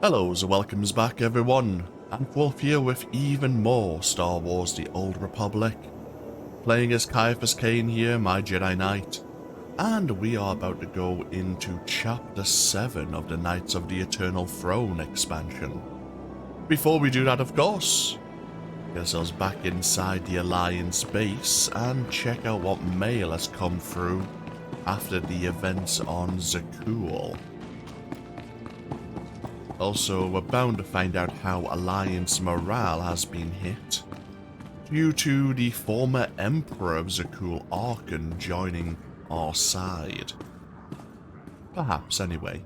Hellos and welcomes back everyone, and Wolf here with even more Star Wars The Old Republic. Playing as Ciaphas Cain here, my Jedi Knight, and we are about to go into Chapter 7 of the Knights of the Eternal Throne expansion. Before we do that, of course, get ourselves back inside the Alliance base and check out what mail has come through after the events on Zakuul. Also, we're bound to find out how Alliance morale has been hit due to the former Emperor of Zakuul, Awoken, joining our side. Perhaps, anyway.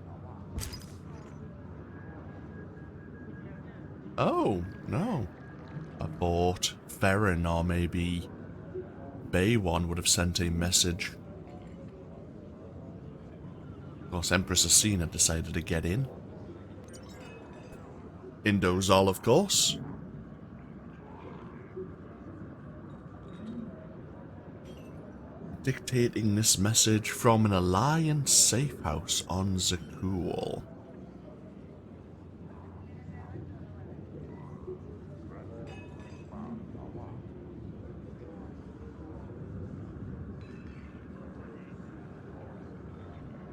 Oh, no. I thought Theron or maybe Baywon would have sent a message. Of course, Empress Asina decided to get in. Indozol, of course. Dictating this message from an Alliance safe house on Zakuul.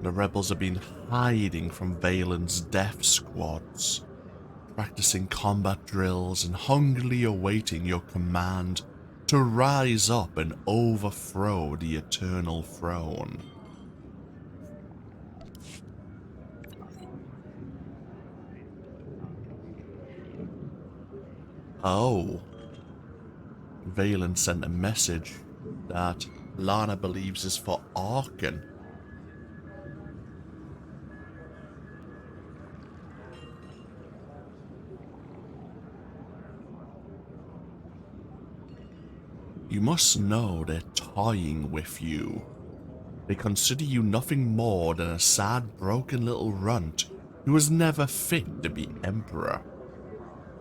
The rebels have been hiding from Vaylin's death squads, practicing combat drills and hungrily awaiting your command to rise up and overthrow the Eternal Throne. Oh. Vaylin sent a message that Lana believes is for Awoken. You must know they're toying with you. They consider you nothing more than a sad, broken little runt who was never fit to be Emperor.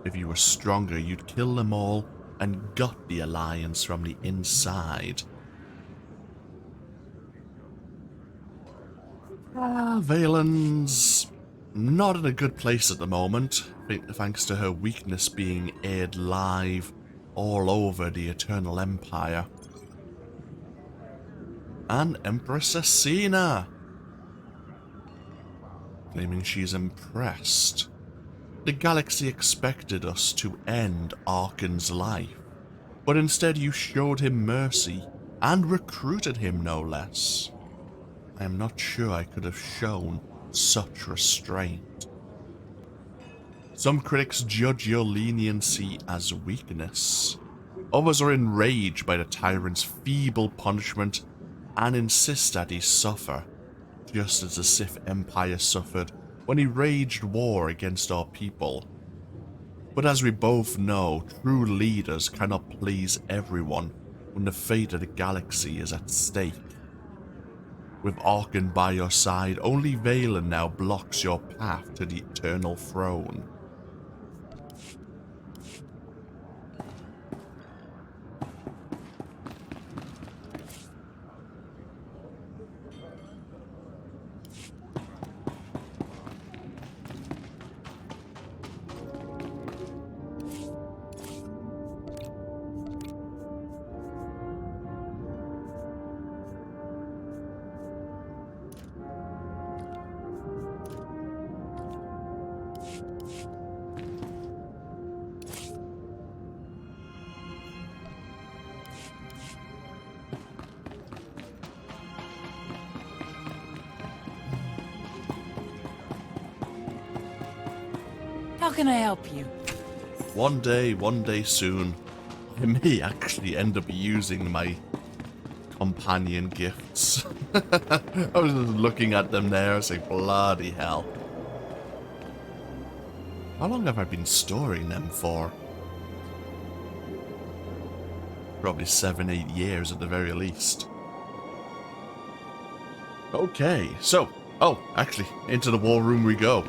If you were stronger, you'd kill them all and gut the Alliance from the inside. Vaylin's not in a good place at the moment, thanks to her weakness being aired live all over the Eternal Empire. And Empress Asina, claiming she's impressed. The galaxy expected us to end Awoken's life, but instead you showed him mercy and recruited him, no less. I am not sure I could have shown such restraint. Some critics judge your leniency as weakness. Others are enraged by the tyrant's feeble punishment and insist that he suffer, just as the Sith Empire suffered when he waged war against our people. But as we both know, true leaders cannot please everyone when the fate of the galaxy is at stake. With Awoken by your side, only Vaylin now blocks your path to the Eternal Throne. How can I help you? One day soon, I may actually end up using my companion gifts. I was just looking at them there, saying, bloody hell. How long have I been storing them for? Probably 7-8 years at the very least. Okay, so, actually, into the war room we go.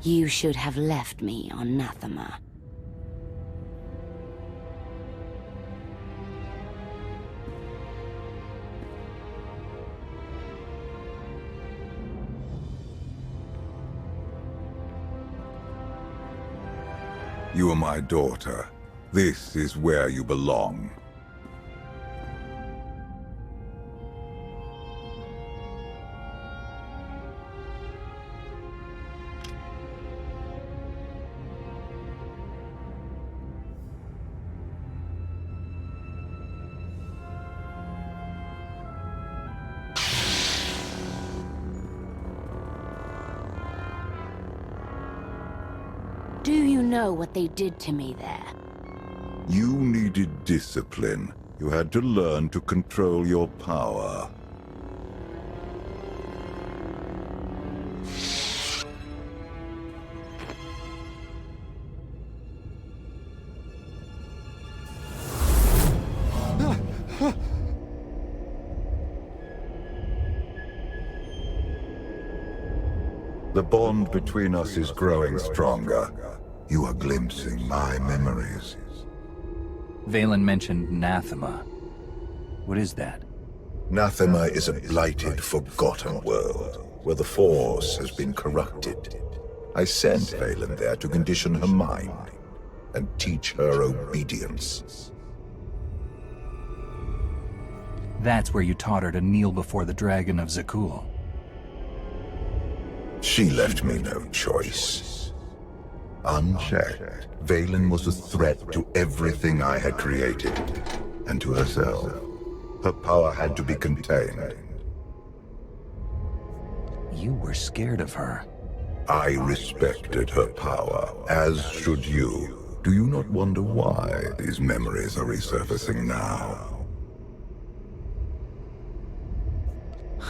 You should have left me on Nathema. You are my daughter. This is where you belong. Do you know what they did to me there? You needed discipline. You had to learn to control your power. The bond between us is growing stronger. You are glimpsing my memories. Vaylin mentioned Nathema. What is that? Nathema is a blighted, forgotten world, where the Force has been corrupted. I sent Vaylin there to condition her mind, and teach her obedience. That's where you taught her to kneel before the Dragon of Zakuul. She left me no choice. Unchecked, Vaylin was a threat to everything I had created, and to herself. Her power had to be contained. You were scared of her. I respected her power, as should you. Do you not wonder why these memories are resurfacing now?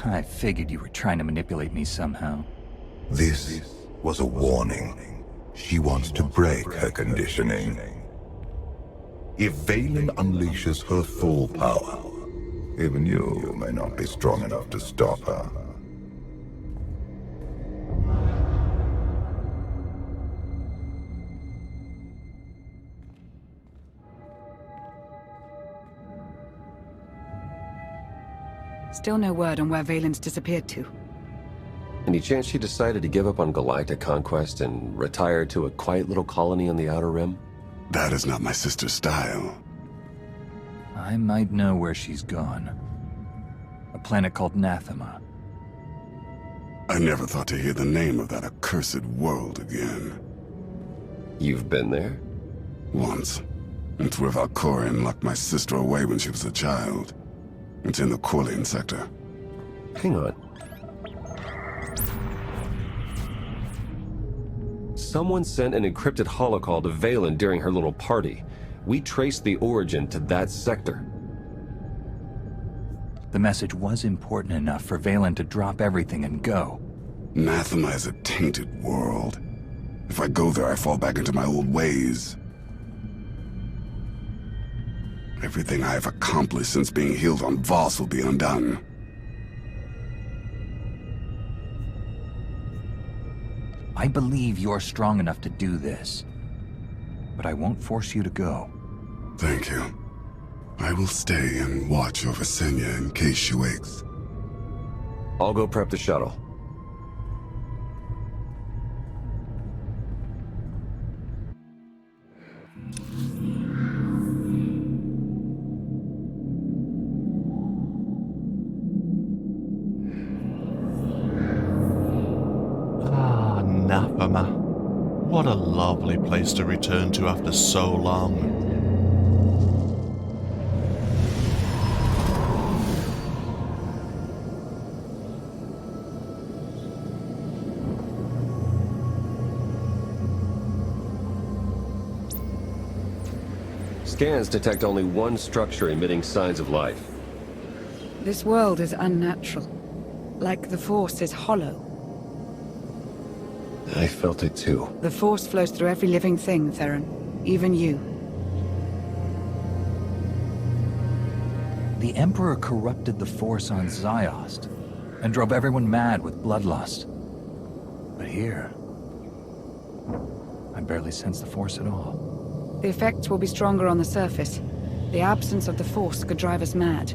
I figured you were trying to manipulate me somehow. This was a warning. She wants to break her conditioning. If Vaylin unleashes her full power, even you may not be strong enough to stop her. Still no word on where Vaylin's disappeared to. Any chance she decided to give up on galactic conquest and retire to a quiet little colony on the Outer Rim? That is not my sister's style. I might know where she's gone. A planet called Nathema. I never thought to hear the name of that accursed world again. You've been there? Once. It's where Valkorion locked my sister away when she was a child. It's in the Corlean sector. Hang on. Someone sent an encrypted holocall to Vaylin during her little party. We traced the origin to that sector. The message was important enough for Vaylin to drop everything and go. Nathema is a tainted world. If I go there, I fall back into my old ways. Everything I have accomplished since being healed on Voss will be undone. I believe you're strong enough to do this, but I won't force you to go. Thank you. I will stay and watch over Senya in case she wakes. I'll go prep the shuttle. Nathema. What a lovely place to return to after so long. Scans detect only one structure emitting signs of life. This world is unnatural. Like the Force is hollow. I felt it too. The Force flows through every living thing, Theron. Even you. The Emperor corrupted the Force on Ziost, and drove everyone mad with bloodlust. But here, I barely sense the Force at all. The effects will be stronger on the surface. The absence of the Force could drive us mad.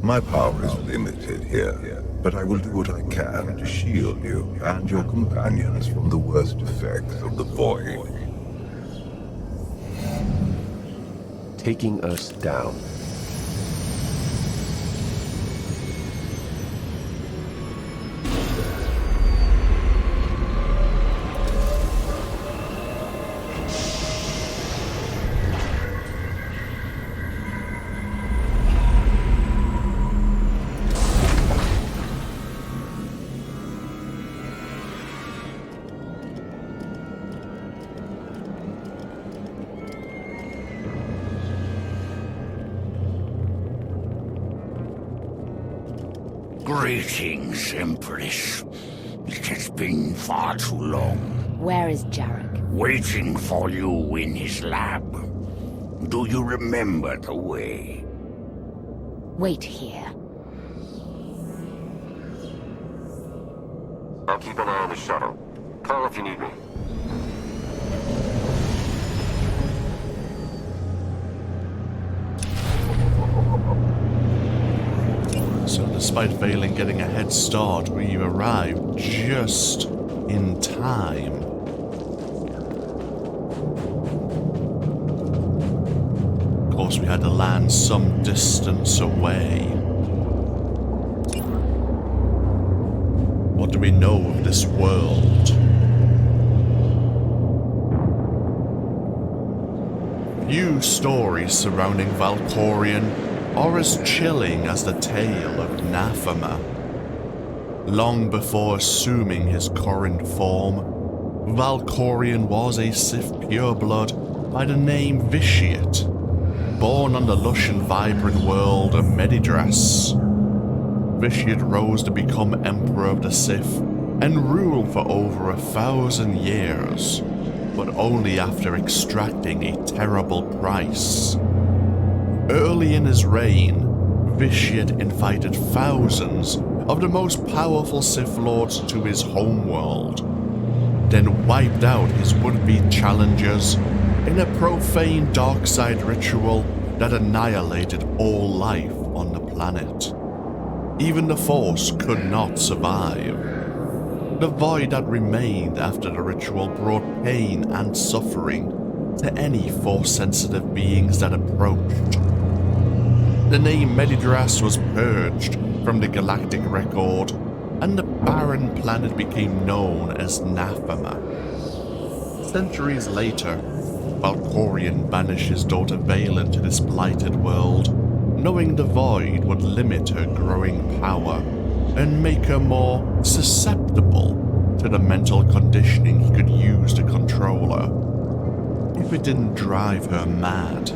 My power is limited here, but I will do what I can to shield you and your companions from the worst effects of the Void. Taking us down. Greetings, Empress. It has been far too long. Where is Jarek? Waiting for you in his lab. Do you remember the way? Wait here. I'll keep an eye on the shuttle. Call if you need me. So despite Vaylin getting a head start, we arrived just in time. Of course, we had to land some distance away. What do we know of this world? Few stories surrounding Valkorion are as chilling as the tale of Naphama. Long before assuming his current form, Valkorion was a Sith pureblood by the name Vitiate, born on the lush and vibrant world of Medidras. Vitiate rose to become Emperor of the Sith and rule for over 1,000 years, but only after extracting a terrible price. Early in his reign, Vitiate invited thousands of the most powerful Sith Lords to his homeworld, then wiped out his would-be challengers in a profane dark-side ritual that annihilated all life on the planet. Even the Force could not survive. The void that remained after the ritual brought pain and suffering to any Force-sensitive beings that approached. The name Medidras was purged from the galactic record, and the barren planet became known as Naphama. Centuries later, Valkorion banished his daughter Vaylin to this blighted world, knowing the void would limit her growing power and make her more susceptible to the mental conditioning he could use to control her, if it didn't drive her mad.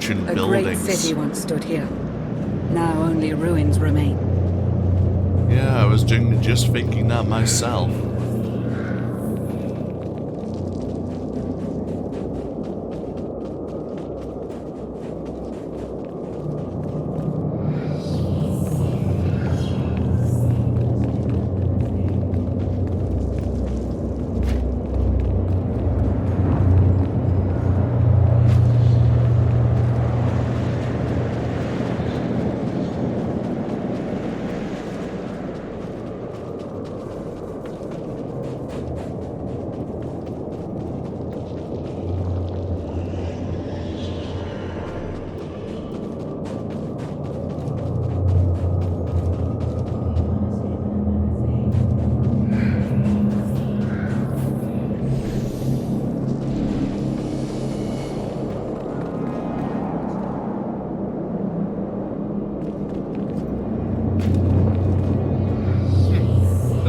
A Buildings. great city once stood here. Now only ruins remain. Yeah, I was just thinking that myself.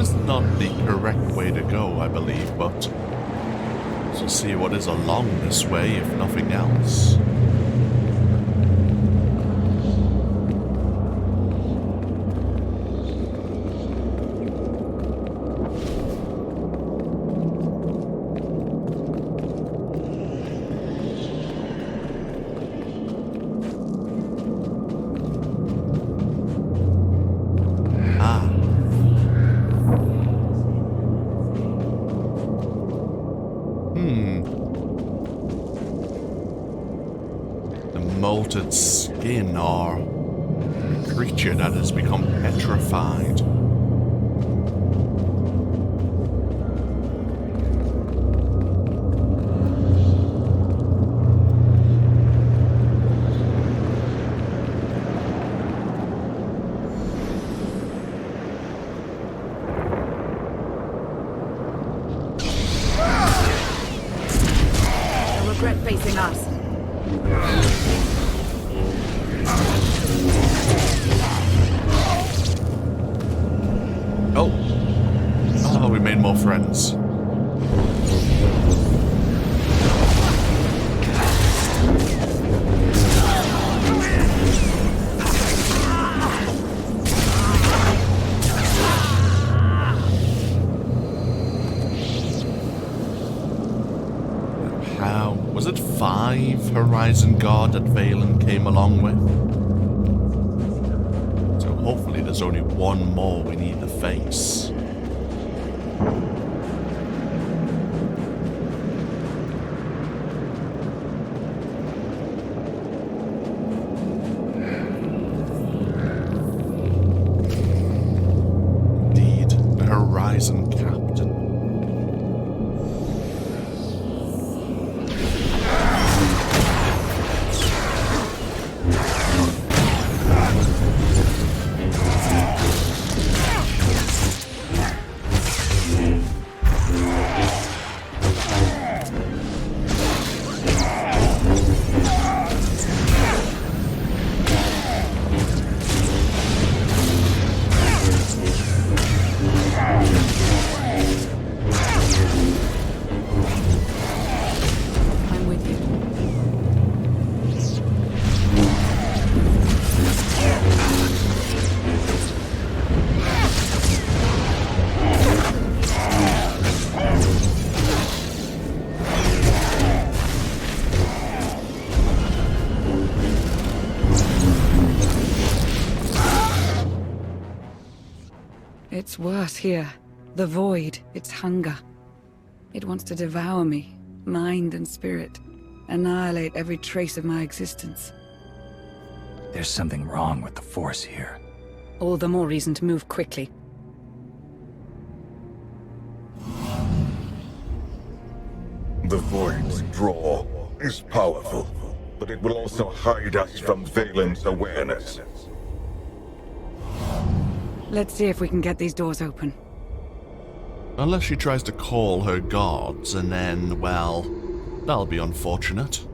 is not the correct way to go, I believe, but we'll see what is along this way, if nothing else. Molted skin or a creature that has become petrified. I regret facing us. Oh, we made more friends. How was it 5 Horizon Guard that Vaylin came along with? So hopefully there's only one more we need to face. Indeed, the Horizon Captain. I'm with you. It's worse here. The void, its hunger. It wants to devour me, mind and spirit. Annihilate every trace of my existence. There's something wrong with the Force here. All the more reason to move quickly. The Void's draw is powerful, but it will also hide us from Vaylin's awareness. Let's see if we can get these doors open. Unless she tries to call her gods, and then, well, that'll be unfortunate.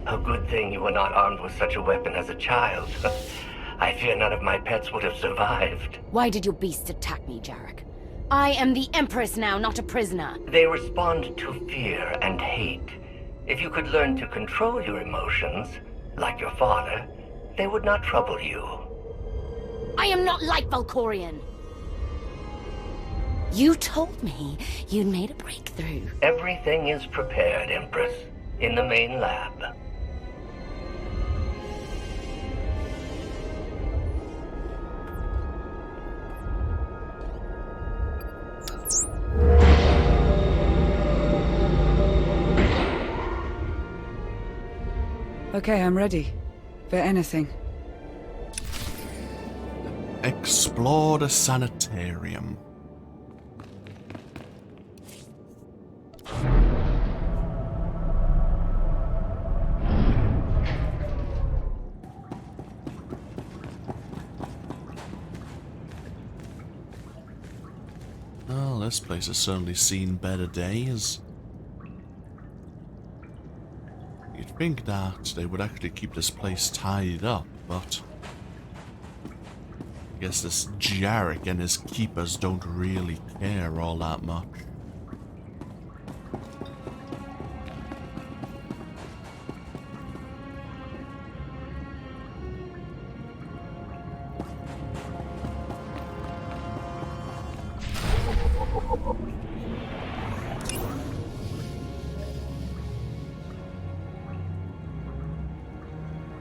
A good thing you were not armed with such a weapon as a child. I fear none of my pets would have survived. Why did your beasts attack me, Jarek? I am the Empress now, not a prisoner. They respond to fear and hate. If you could learn to control your emotions, like your father, they would not trouble you. I am not like Valkorion. You told me you'd made a breakthrough. Everything is prepared, Empress, in the main lab. Okay, I'm ready. For anything. Explore the sanitarium. Well, this place has certainly seen better days. You'd think that they would actually keep this place tidied up, but I guess this Jarek and his keepers don't really care all that much.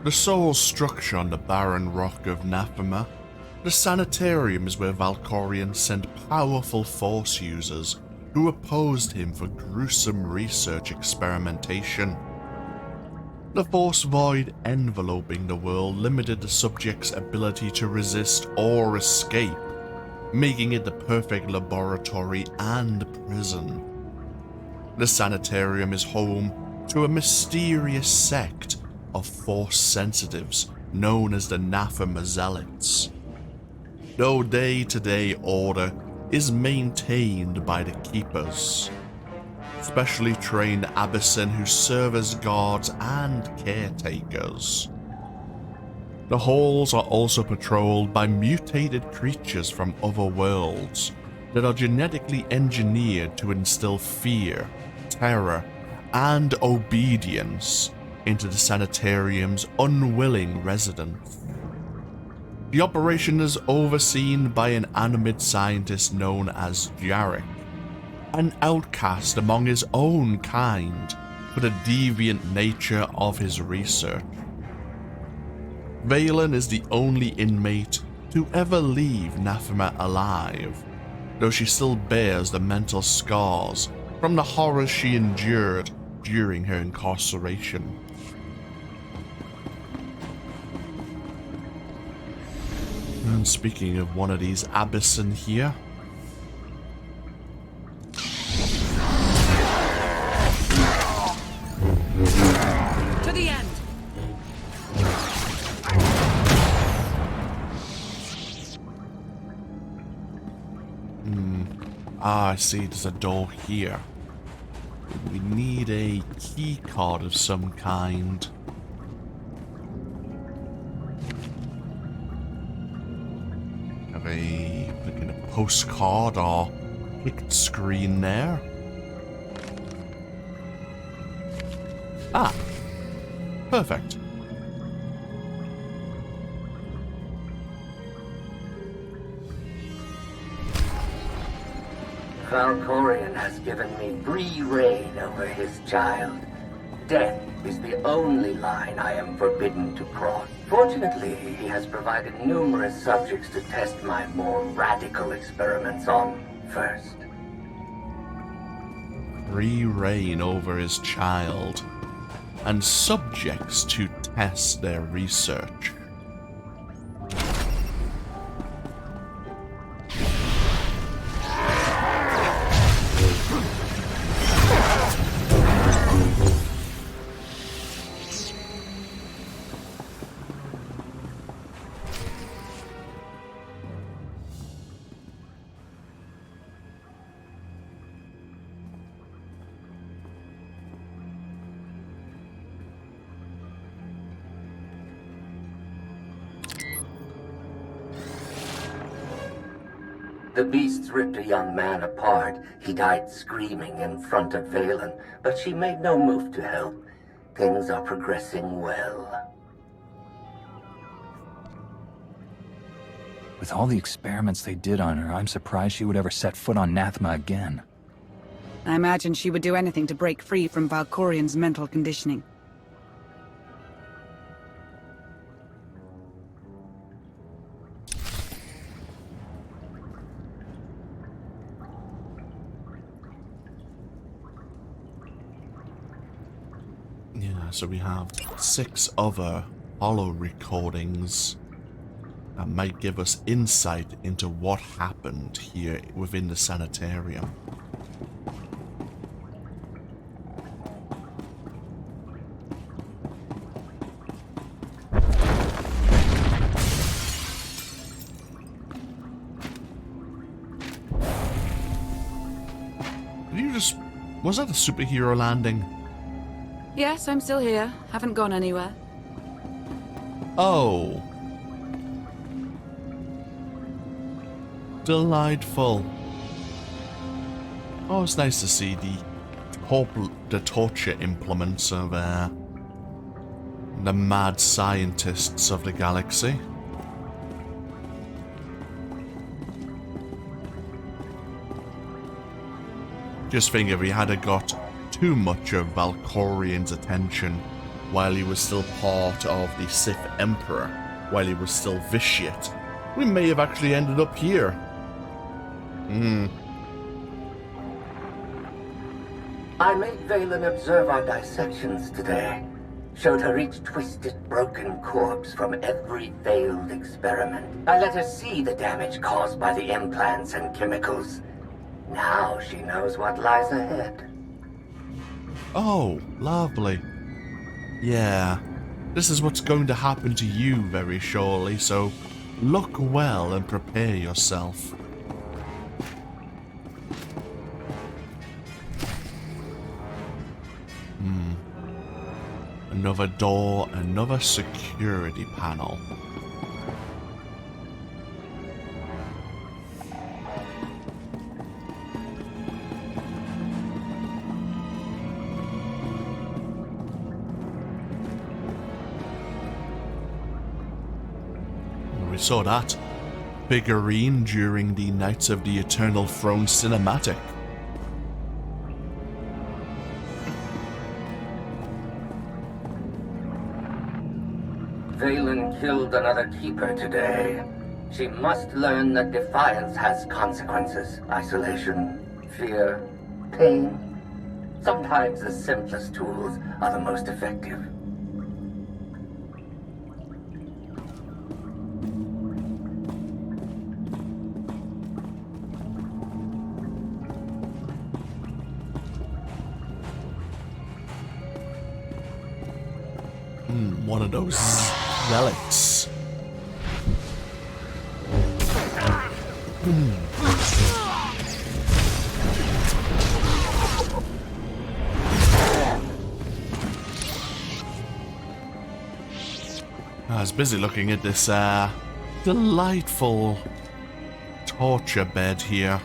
The sole structure on the barren rock of Naphima, the sanitarium is where Valkorion sent powerful Force users who opposed him for gruesome research experimentation. The Force void enveloping the world limited the subject's ability to resist or escape, making it the perfect laboratory and prison. The sanitarium is home to a mysterious sect of Force sensitives known as the Naphima Zealots. No day-to-day order is maintained by the Keepers, specially trained Abyssin who serve as guards and caretakers. The halls are also patrolled by mutated creatures from other worlds that are genetically engineered to instill fear, terror, and obedience into the sanitarium's unwilling residents. The operation is overseen by an animate scientist known as Jarek, an outcast among his own kind for the deviant nature of his research. Vaylin is the only inmate to ever leave Naphima alive, though she still bears the mental scars from the horrors she endured during her incarceration. And speaking of one of these Abyssin here, To the end! I see there's a door here. We need a key card of some kind. Have a postcard or picked screen there. Ah, perfect. Valkorion has given me free reign over his child. Death is the only line I am forbidden to cross. Fortunately, he has provided numerous subjects to test my more radical experiments on first. Free reign over his child, and subjects to test their research. The beasts ripped a young man apart. He died screaming in front of Vaylin, but she made no move to help. Things are progressing well. With all the experiments they did on her, I'm surprised she would ever set foot on Nathma again. I imagine she would do anything to break free from Valkorian's mental conditioning. Yeah, so we have 6 other holo recordings that might give us insight into what happened here within the sanitarium. Did you just... Was that a superhero landing? Yes, I'm still here. Haven't gone anywhere. Oh. Delightful. Oh, it's nice to see the torture implements of the mad scientists of the galaxy. Just think if he had got too much of Valkorian's attention while he was still part of the Sith Emperor, while he was still vitiate, we may have actually ended up here. I made Vaylin observe our dissections today. Showed her each twisted, broken corpse from every failed experiment. I let her see the damage caused by the implants and chemicals. Now she knows what lies ahead. Oh, lovely. Yeah, this is what's going to happen to you very surely, so look well and prepare yourself. Another door, another security panel. We saw that figurine during the Knights of the Eternal Throne cinematic. Vaylin killed another keeper today. She must learn that defiance has consequences. Isolation, fear, pain. Sometimes the simplest tools are the most effective. One of those relics. I was busy looking at this delightful torture bed here.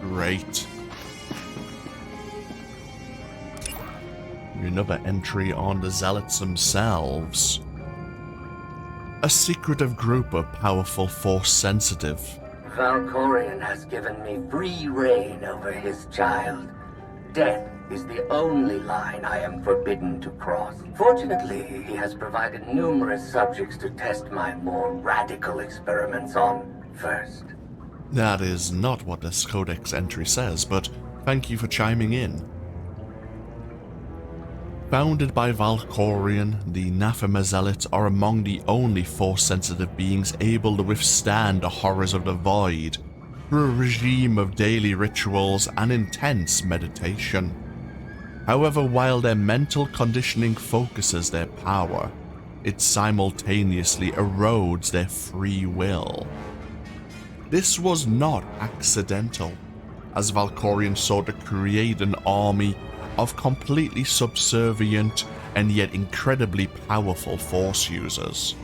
Great. Another entry on the Zealots themselves. A secretive group of powerful Force-sensitive. Valkorian has given me free reign over his child. Death is the only line I am forbidden to cross. Fortunately, he has provided numerous subjects to test my more radical experiments on first. That is not what this Codex entry says, but thank you for chiming in. Founded by Valkorian, the Nathma Zealots are among the only Force-sensitive beings able to withstand the horrors of the Void through a regime of daily rituals and intense meditation. However, while their mental conditioning focuses their power, it simultaneously erodes their free will. This was not accidental, as Valkorian sought to create an army of completely subservient and yet incredibly powerful Force users.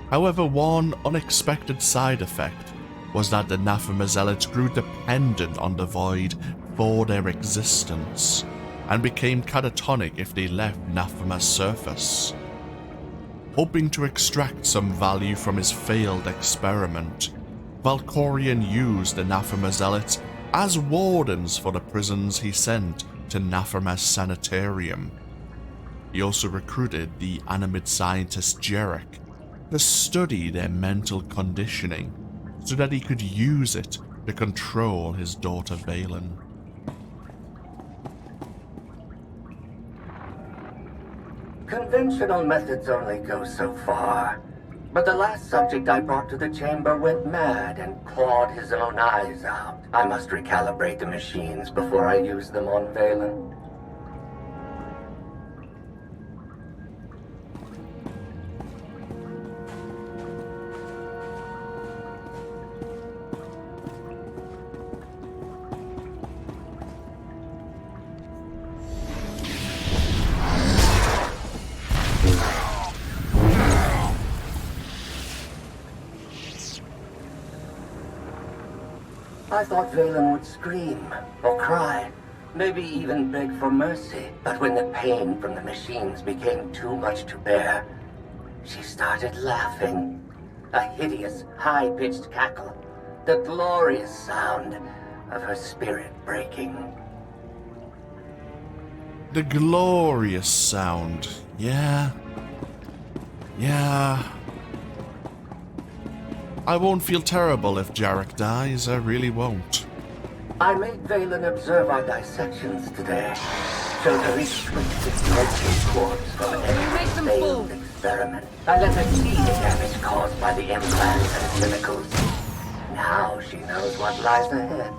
However, one unexpected side effect was that the Naphima Zealots grew dependent on the Void for their existence, and became catatonic if they left Naphima's surface. Hoping to extract some value from his failed experiment, Valkorion used the Naphima Zealots as wardens for the prisons he sent to Naphima's sanitarium. He also recruited the animate scientist Jarek to study their mental conditioning so that he could use it to control his daughter Vaylin. Conventional methods only go so far. But the last subject I brought to the chamber went mad and clawed his own eyes out. I must recalibrate the machines before I use them on Vaylin. I thought Vaylin would scream, or cry, maybe even beg for mercy. But when the pain from the machines became too much to bear, she started laughing. A hideous, high-pitched cackle. The glorious sound of her spirit breaking. The glorious sound. Yeah. I won't feel terrible if Jarek dies, I really won't. I made Vaylin observe our dissections today. Showed her each twisted mental corpse from every failed experiment. I let her see the damage caused by the implants and chemicals. Now she knows what lies ahead.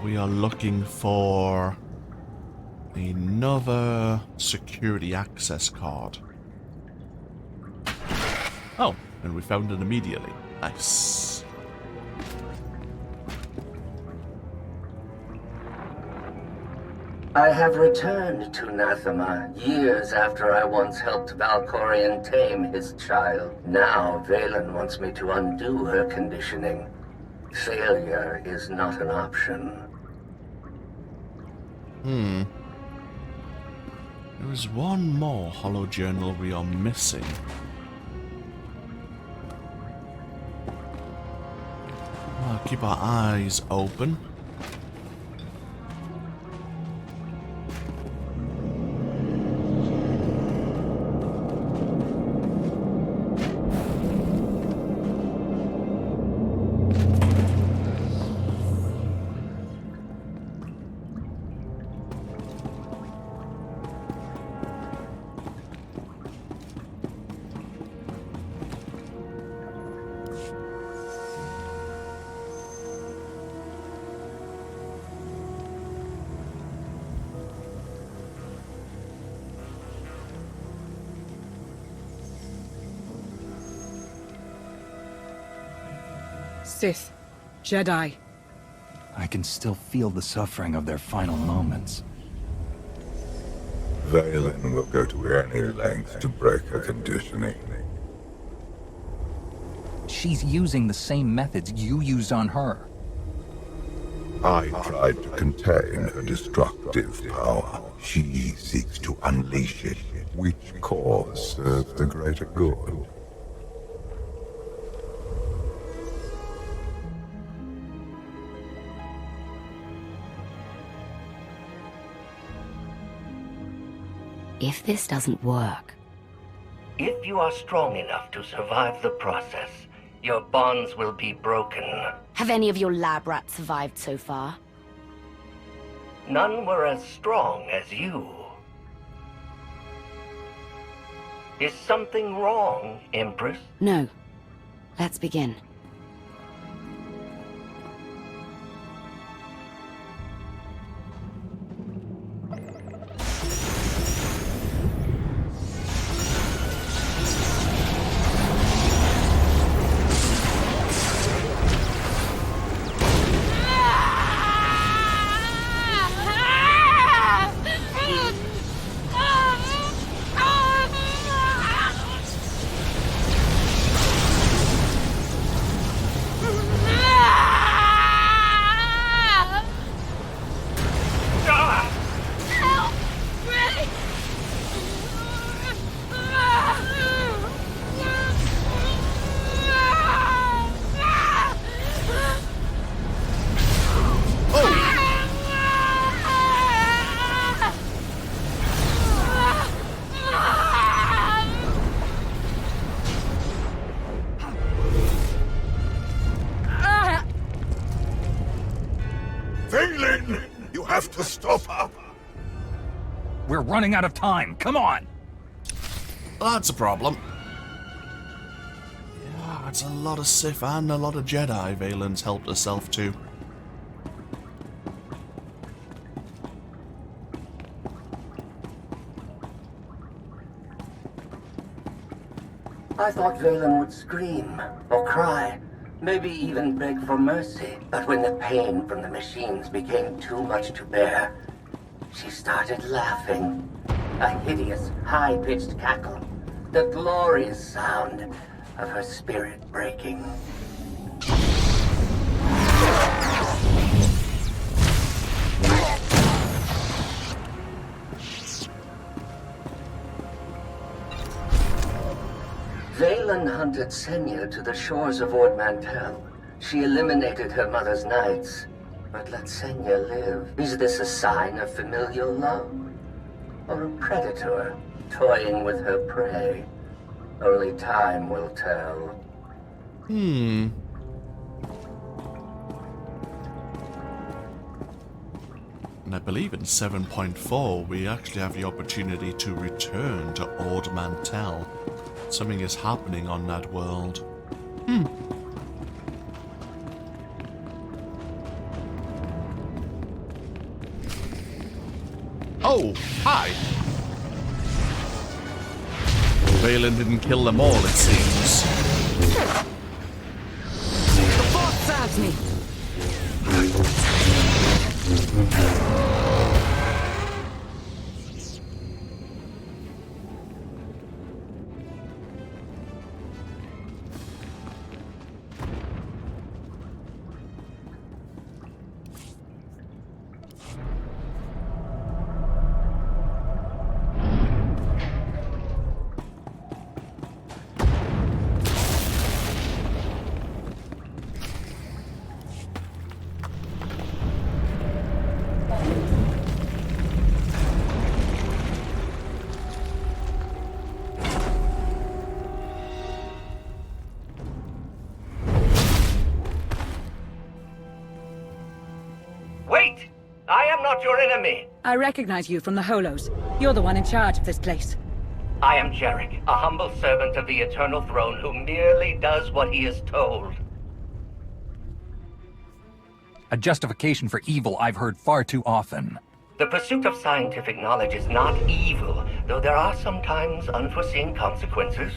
We are looking for another security access card. Oh, and we found it immediately. Nice. I have returned to Nathema years after I once helped Valkorion tame his child. Now Vaylin wants me to undo her conditioning. Failure is not an option. There is one more holo journal we are missing. I'll keep our eyes open. Sith, Jedi. I can still feel the suffering of their final moments. Vaylin will go to any length to break her conditioning. She's using the same methods you used on her. I tried to contain her destructive power. She seeks to unleash it. Which cause serves the greater good? If this doesn't work... If you are strong enough to survive the process, your bonds will be broken. Have any of your lab rats survived so far? None were as strong as you. Is something wrong, Empress? No. Let's begin. stop her. We're running out of time. Come on! That's a problem. Yeah, it's a lot of Sith and a lot of Jedi Vaylin's helped herself to. I thought Vaylin would scream or cry, maybe even beg for mercy. But when the pain from the machines became too much to bear, she started laughing. A hideous, high-pitched cackle. The glorious sound of her spirit breaking. Vaylin hunted Senya to the shores of Ord Mantell. She eliminated her mother's knights, but let Senya live. Is this a sign of familial love? Or a predator toying with her prey? Only time will tell. And I believe in 7.4 we actually have the opportunity to return to Ord Mantell. Something is happening on that world. Oh, hi! Vaylin didn't kill them all, it seems. The Force serves me! Your enemy. I recognize you from the Holos. You're the one in charge of this place. I am Jarek, a humble servant of the Eternal Throne who merely does what he is told. A justification for evil I've heard far too often. The pursuit of scientific knowledge is not evil, though there are sometimes unforeseen consequences.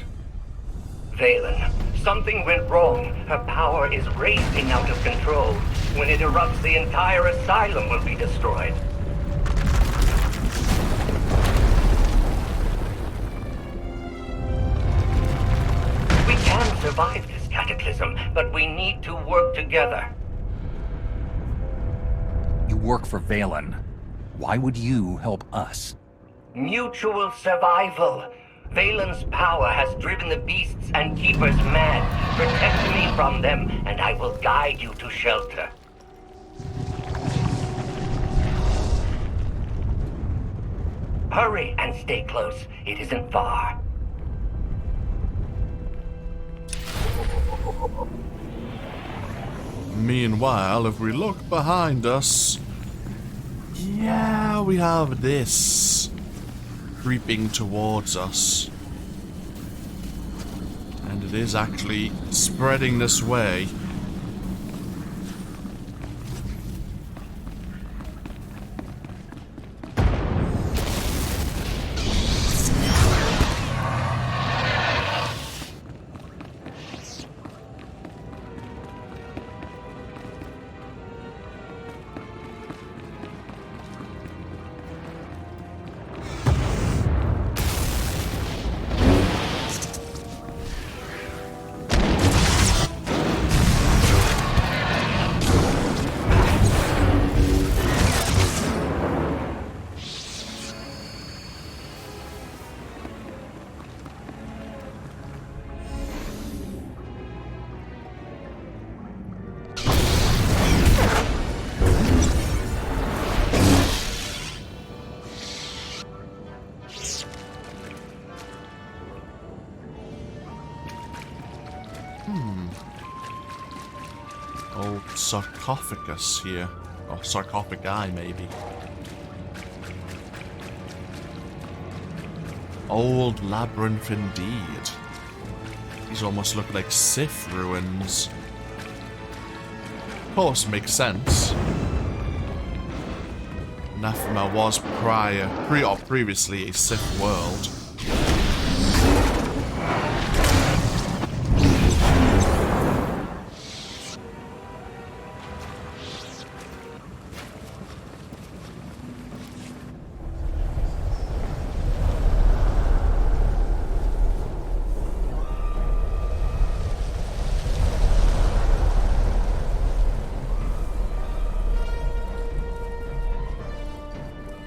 Vaylin, something went wrong. Her power is racing out of control. When it erupts, the entire asylum will be destroyed. We can survive this cataclysm, but we need to work together. You work for Vaylin. Why would you help us? Mutual survival. Vaylin's power has driven the beasts and keepers mad. Protect me from them, and I will guide you to shelter. Hurry and stay close. It isn't far. Meanwhile, if we look behind us, yeah, we have this creeping towards us. And it is actually spreading this way. Old sarcophagus here. Or sarcophagi, maybe. Old labyrinth indeed. These almost look like Sith ruins. Of course, makes sense. Anathema was previously a Sith world.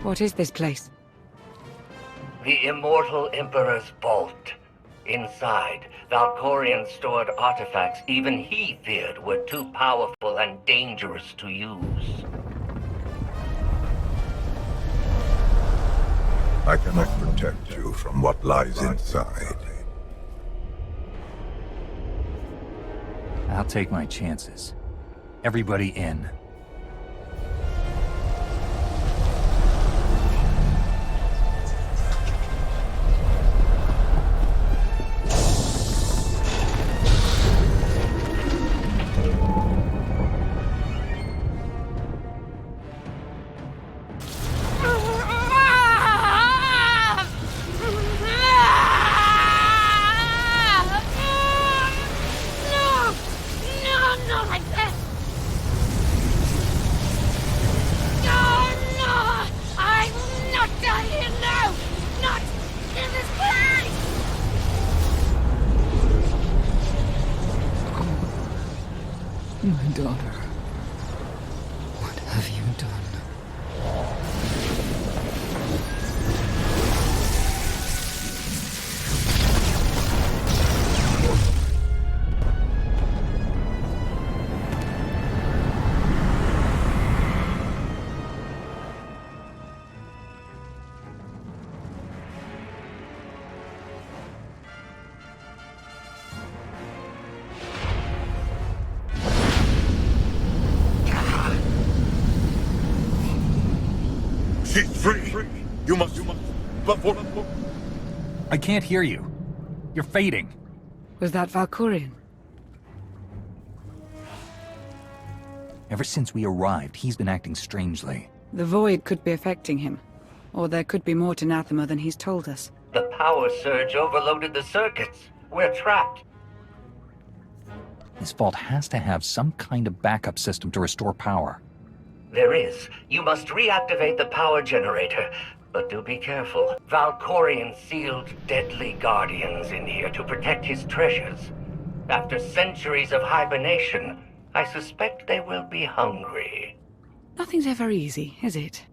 What is this place? The Immortal Emperor's vault. Inside, Valkorion stored artifacts even he feared were too powerful and dangerous to use. I cannot protect you from what lies inside. I'll take my chances. Everybody in. My daughter. What have you done? She's free! You must... I can't hear you. You're fading. Was that Valkorion? Ever since we arrived, he's been acting strangely. The void could be affecting him. Or there could be more to Anathema than he's told us. The power surge overloaded the circuits. We're trapped. This vault has to have some kind of backup system to restore power. There is. You must reactivate the power generator. But do be careful. Valkorion sealed deadly guardians in here to protect his treasures. After centuries of hibernation, I suspect they will be hungry. Nothing's ever easy, is it?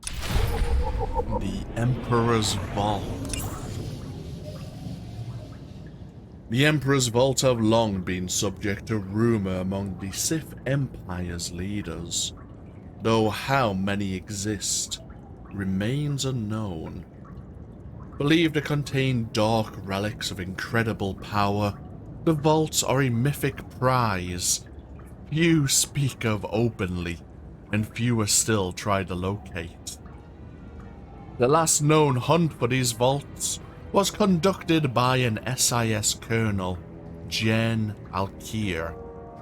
The Emperor's Vault. The Emperor's Vault have long been subject to rumor among the Sith Empire's leaders, though how many exist remains unknown. Believed to contain dark relics of incredible power, the vaults are a mythic prize few speak of openly, and fewer still try to locate. The last known hunt for these vaults was conducted by an SIS colonel, Jen Alkier,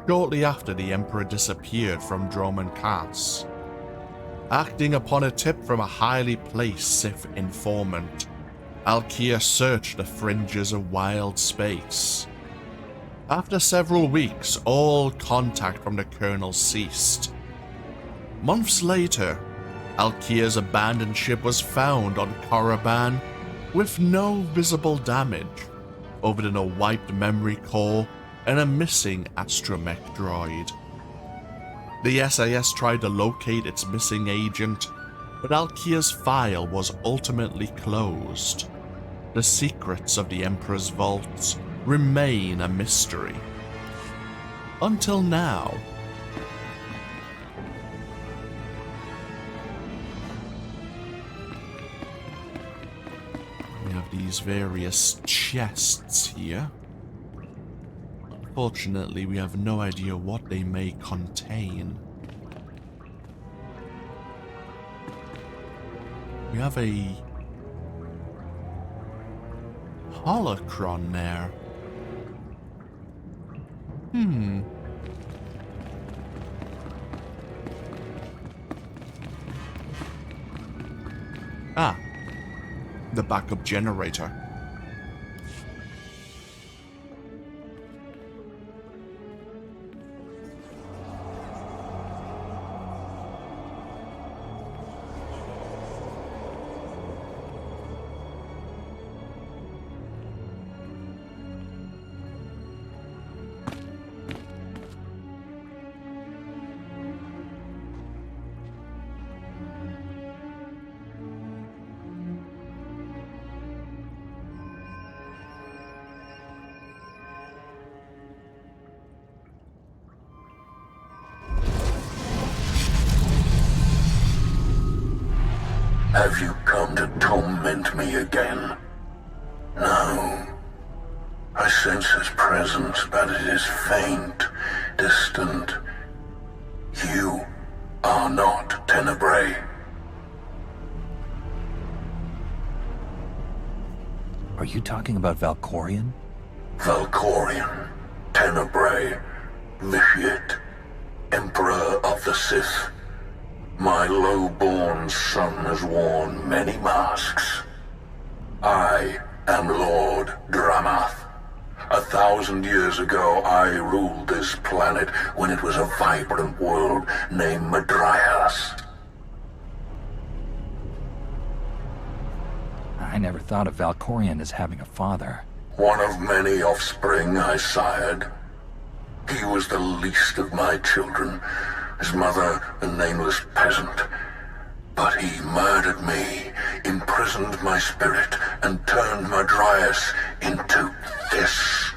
shortly after the Emperor disappeared from Droman Cass. Acting upon a tip from a highly placed Sith informant, Alkier searched the fringes of wild space. After several weeks, all contact from the colonel ceased. Months later, Alkier's abandoned ship was found on Korriban with no visible damage, other than a wiped memory core and a missing astromech droid. The SAS tried to locate its missing agent, but Alkier's file was ultimately closed. The secrets of the Emperor's vaults remain a mystery. Until now. We have these various chests here. Unfortunately, we have no idea what they may contain. We have a holocron there. Ah, the backup generator. Have you come to torment me again? No. I sense his presence, but it is faint, distant. You are not Tenebrae. Are you talking about Valkorion? Valkorion, Tenebrae, Vitiate, Emperor of the Sith. My low-born son has worn many masks. I am Lord Dramath. 1,000 years ago, I ruled this planet when it was a vibrant world named Madrias. I never thought of Valkorion as having a father. One of many offspring I sired. He was the least of my children. His mother, a nameless peasant. But he murdered me, imprisoned my spirit, and turned Madrias into this.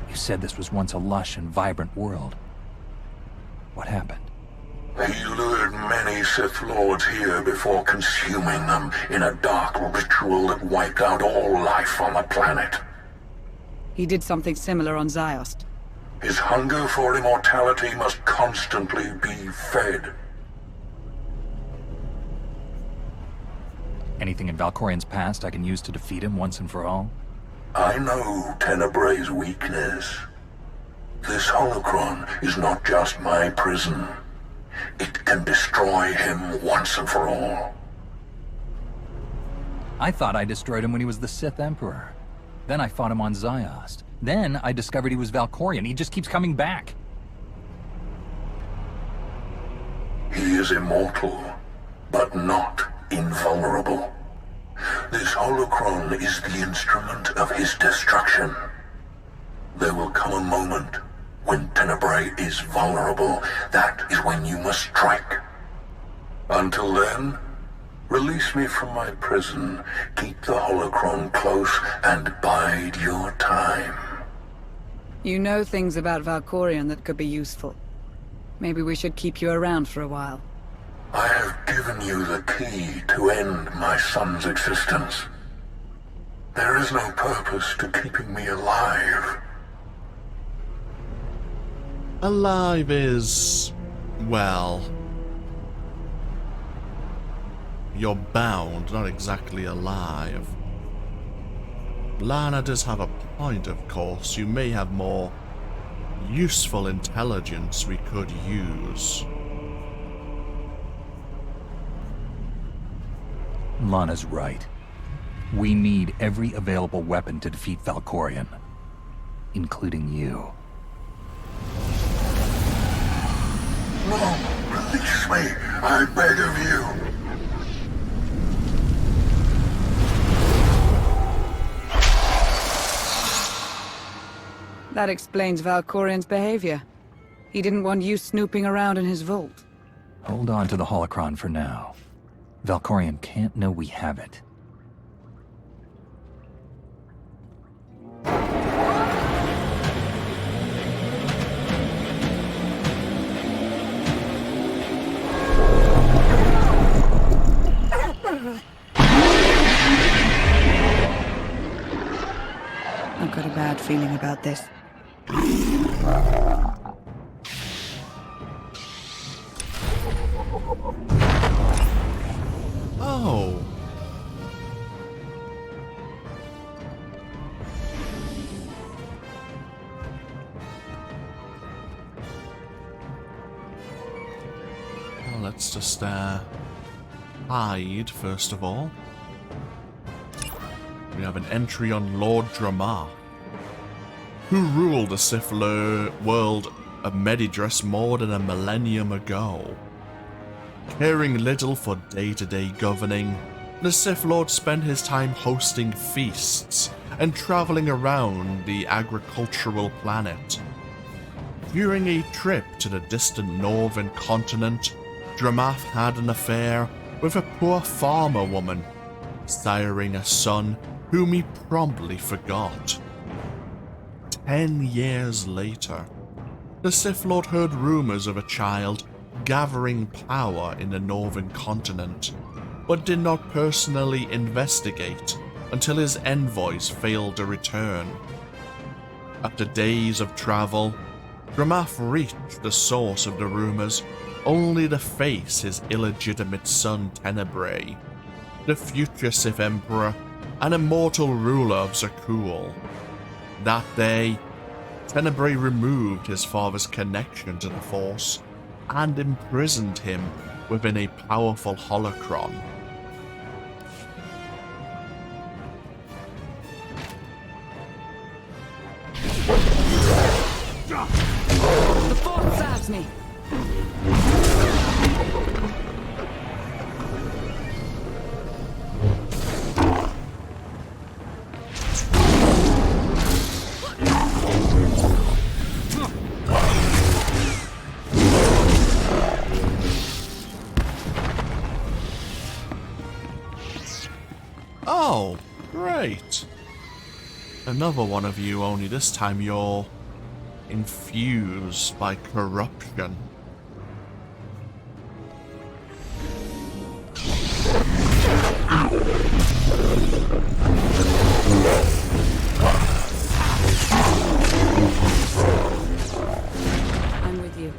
You said this was once a lush and vibrant world. What happened? He lured many Sith Lords here before consuming them in a dark ritual that wiped out all life on the planet. He did something similar on Ziost. His hunger for immortality must constantly be fed. Anything in Valkorion's past I can use to defeat him once and for all? I know Tenebrae's weakness. This holocron is not just my prison. It can destroy him once and for all. I thought I destroyed him when he was the Sith Emperor. Then I fought him on Ziost. Then I discovered he was Valkorion. He just keeps coming back. He is immortal, but not invulnerable. This holocron is the instrument of his destruction. There will come a moment when Tenebrae is vulnerable. That is when you must strike. Until then, release me from my prison, keep the holocron close, and bide your time. You know things about Valkorion that could be useful. Maybe we should keep you around for a while. I have given you the key to end my son's existence. There is no purpose to keeping me alive. Alive is... well... you're bound, not exactly alive. Lana does have a point, of course. You may have more useful intelligence we could use. Lana's right. We need every available weapon to defeat Valkorion, including you. No, release me, I beg of you. That explains Valkorion's behavior. He didn't want you snooping around in his vault. Hold on to the holocron for now. Valkorion can't know we have it. I've got a bad feeling about this. Oh, let's just hide first of all. We have an entry on Lord Dramath, who ruled the Sith world of Medidress more than a millennium ago. Caring little for day-to-day governing, the Sith Lord spent his time hosting feasts and traveling around the agricultural planet. During a trip to the distant northern continent, Dramath had an affair with a poor farmer woman, siring a son whom he promptly forgot. 10 years later, the Sith Lord heard rumors of a child gathering power in the northern continent, but did not personally investigate until his envoys failed to return. After days of travel, Dramath reached the source of the rumors, only to face his illegitimate son Tenebrae, the future Sith Emperor and immortal ruler of Zakuul. That day, Tenebrae removed his father's connection to the Force and imprisoned him within a powerful holocron. The Force serves me. Oh, great. Another one of you, only this time you're infused by corruption. I'm with you.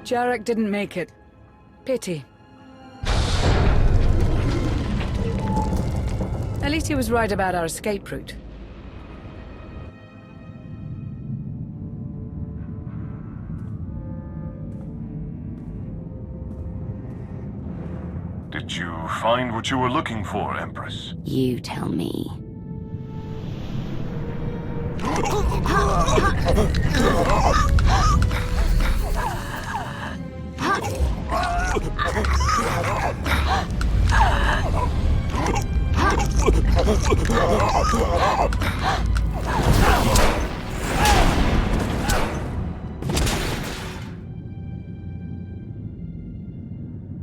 Jarek didn't make it. Pity. At least he was right about our escape route. Did you find what you were looking for, Empress? You tell me.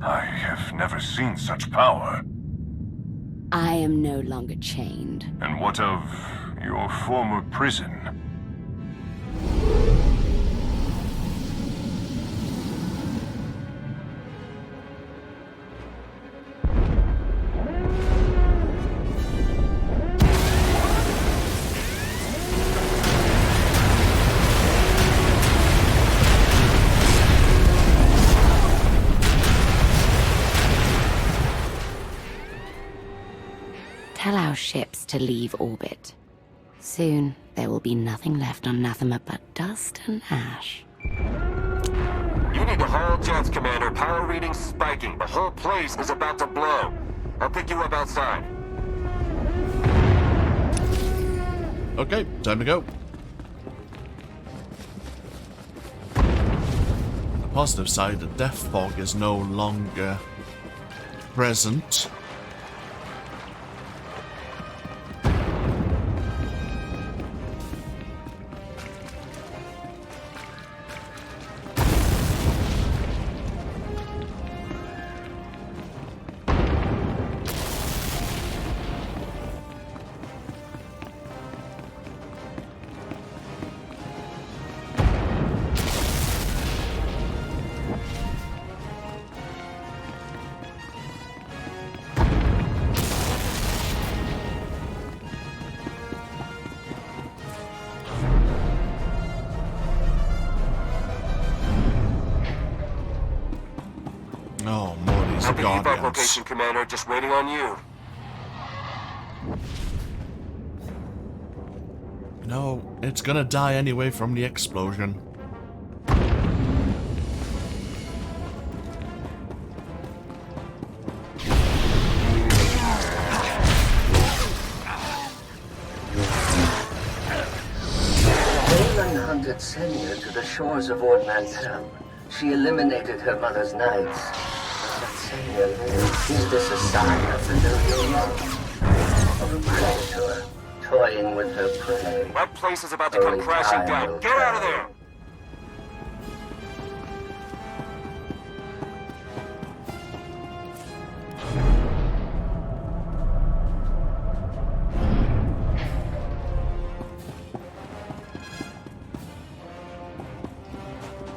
I have never seen such power. I am no longer chained. And what of your former prison? Tell our ships to leave orbit. Soon, there will be nothing left on Nathema but dust and ash. You need to haul jets, Commander. Power readings spiking. The whole place is about to blow. I'll pick you up outside. Okay, time to go. On the positive side, the death fog is no longer present. spike location, Commander. Just waiting on you. No, it's gonna die anyway from the explosion. Vaylin hunted Senya to the shores of Ord Mantell. She eliminated her mother's knights. But Senya lives. Is this a sign of the new days? Of a predator, toying with her prey? That place is about to come crashing down. Get out of there!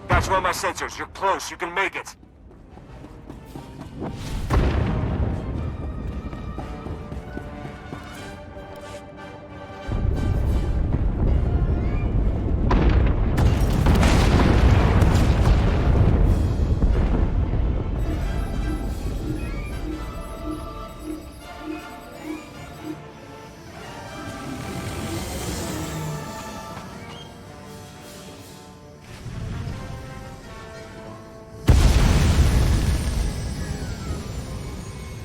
That's one of my sensors. You're close. You can make it.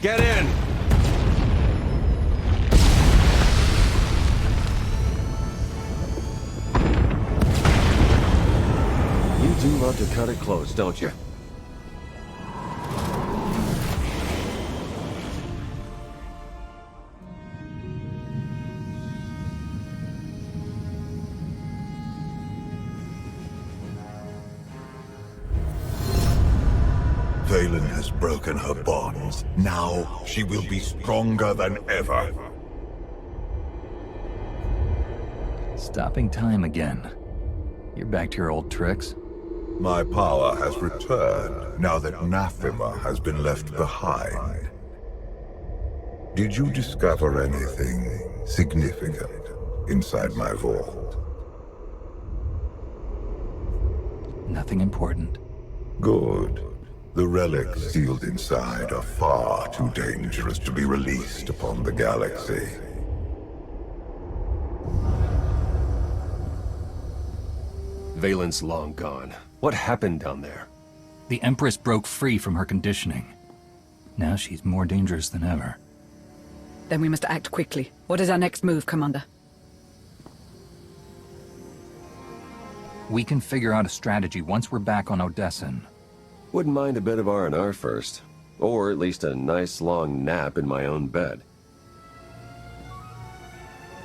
Get in! You do love to cut it close, don't you? Vaylin has broken her bonds. Now she will be stronger than ever. Stopping time again. You're back to your old tricks. My power has returned now that Naphima has been left behind. Did you discover anything significant inside my vault? Nothing important. Good. The relics sealed inside are far too dangerous to be released upon the galaxy. Vaylin's long gone. What happened down there? The Empress broke free from her conditioning. Now she's more dangerous than ever. Then we must act quickly. What is our next move, Commander? We can figure out a strategy once we're back on Odessen. Wouldn't mind a bit of R&R first. Or at least a nice long nap in my own bed.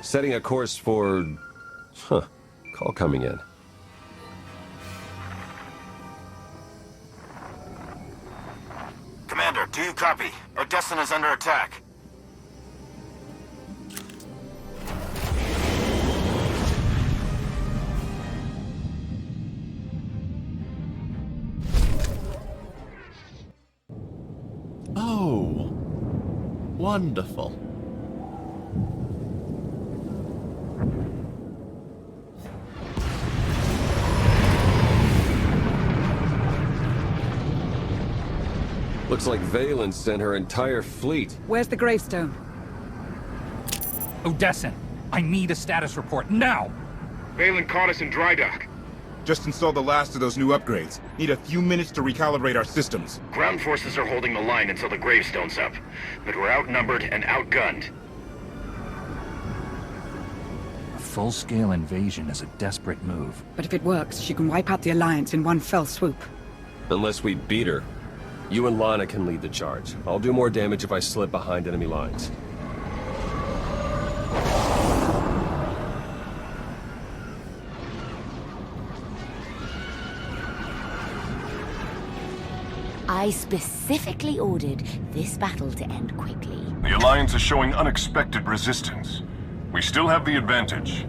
Setting a course for... Call coming in. Commander, do you copy? Odessen is under attack. Oh, wonderful. Looks like Vaylin sent her entire fleet. Where's the gravestone? Odessen, I need a status report now! Vaylin caught us in dry dock. Just installed the last of those new upgrades. Need a few minutes to recalibrate our systems. Ground forces are holding the line until the gravestone's up, but we're outnumbered and outgunned. A full-scale invasion is a desperate move. But if it works, she can wipe out the Alliance in one fell swoop. Unless we beat her. You and Lana can lead the charge. I'll do more damage if I slip behind enemy lines. I specifically ordered this battle to end quickly. The Alliance is showing unexpected resistance. We still have the advantage,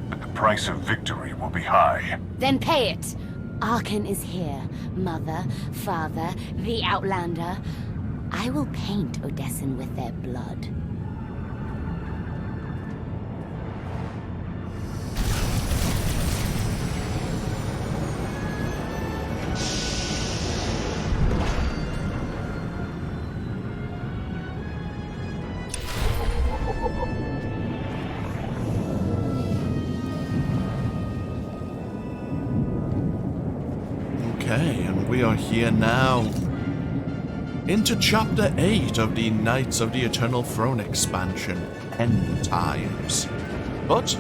but the price of victory will be high. Then pay it! Arkan is here. Mother, father, the Outlander. I will paint Odessen with their blood. Okay, and we are here now. Into Chapter 8 of the Knights of the Eternal Throne expansion, End Times. But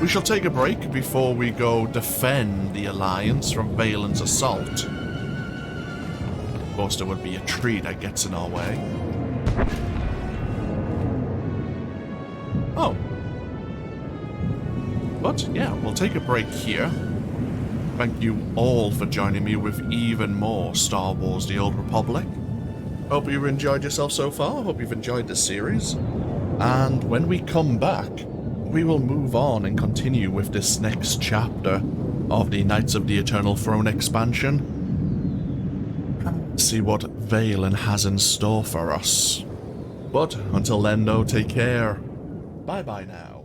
we shall take a break before we go defend the Alliance from Vaylin's assault. Of course, there would be a tree that gets in our way. Oh. But yeah, we'll take a break here. Thank you all for joining me with even more Star Wars The Old Republic. Hope you've enjoyed yourself so far. Hope you've enjoyed this series. And when we come back, we will move on and continue with this next chapter of the Knights of the Eternal Throne expansion. See what Vaylin has in store for us. But until then though, take care. Bye bye now.